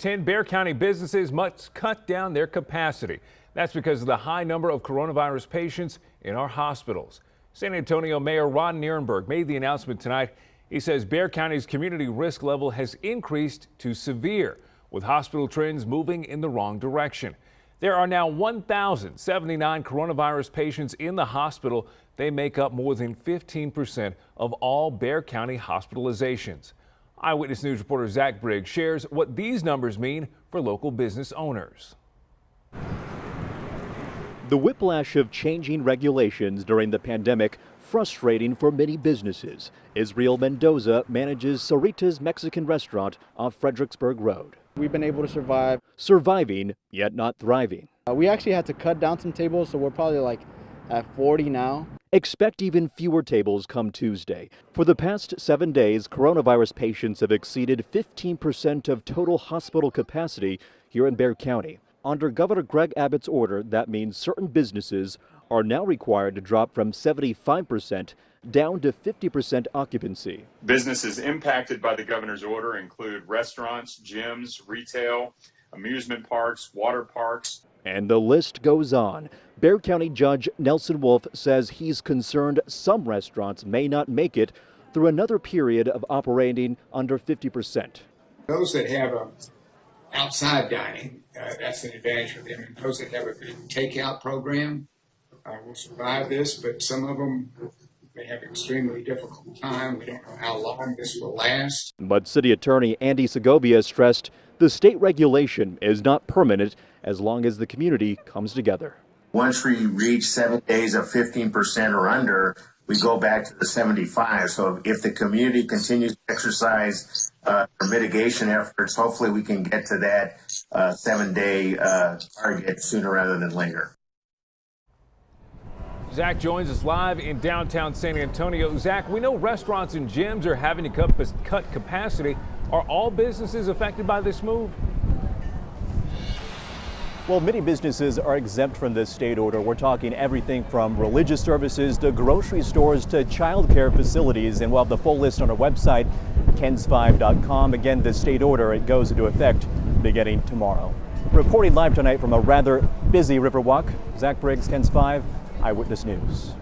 10 Bexar County businesses must cut down their capacity. That's because of the high number of coronavirus patients in our hospitals. San Antonio Mayor Ron Nirenberg made the announcement tonight. He says Bexar County's community risk level has increased to severe, with hospital trends moving in the wrong direction. There are now 1,079 coronavirus patients in the hospital. They make up more than 15% of all Bexar County hospitalizations. Eyewitness News reporter Zach Briggs shares what these numbers mean for local business owners. The whiplash of changing regulations during the pandemic frustrating for many businesses. Israel Mendoza manages Sarita's Mexican restaurant off Fredericksburg Road. We've been able to survive. Surviving, yet not thriving. We actually had to cut down some tables, so we're probably like at 40 now. Expect even fewer tables come Tuesday. For the past 7 days, coronavirus patients have exceeded 15% of total hospital capacity here in Bexar County. Under Governor Greg Abbott's order, that means certain businesses are now required to drop from 75% down to 50% occupancy. Businesses impacted by the governor's order include restaurants, gyms, retail, amusement parks, water parks. And the list goes on. Bexar County Judge Nelson Wolf says he's concerned some restaurants may not make it through another period of operating under 50%. Those that have outside dining, that's an advantage for them. And those that have a big takeout program will survive this, but some of them may have an extremely difficult time. We don't know how long this will last. But City Attorney Andy Segovia stressed the state regulation is not permanent as long as the community comes together. Once we reach 7 days of 15% or under, we go back to the 75. So if the community continues to exercise mitigation efforts, hopefully we can get to that 7-day target sooner rather than later. Zach joins us live in downtown San Antonio. Zach, we know restaurants and gyms are having to cut capacity. Are all businesses affected by this move? Well, many businesses are exempt from this state order. We're talking everything from religious services to grocery stores to child care facilities. And we'll have the full list on our website, kens5.com. Again, the state order, it goes into effect beginning tomorrow. Reporting live tonight from a rather busy Riverwalk, Zach Briggs, KENS 5, Eyewitness News.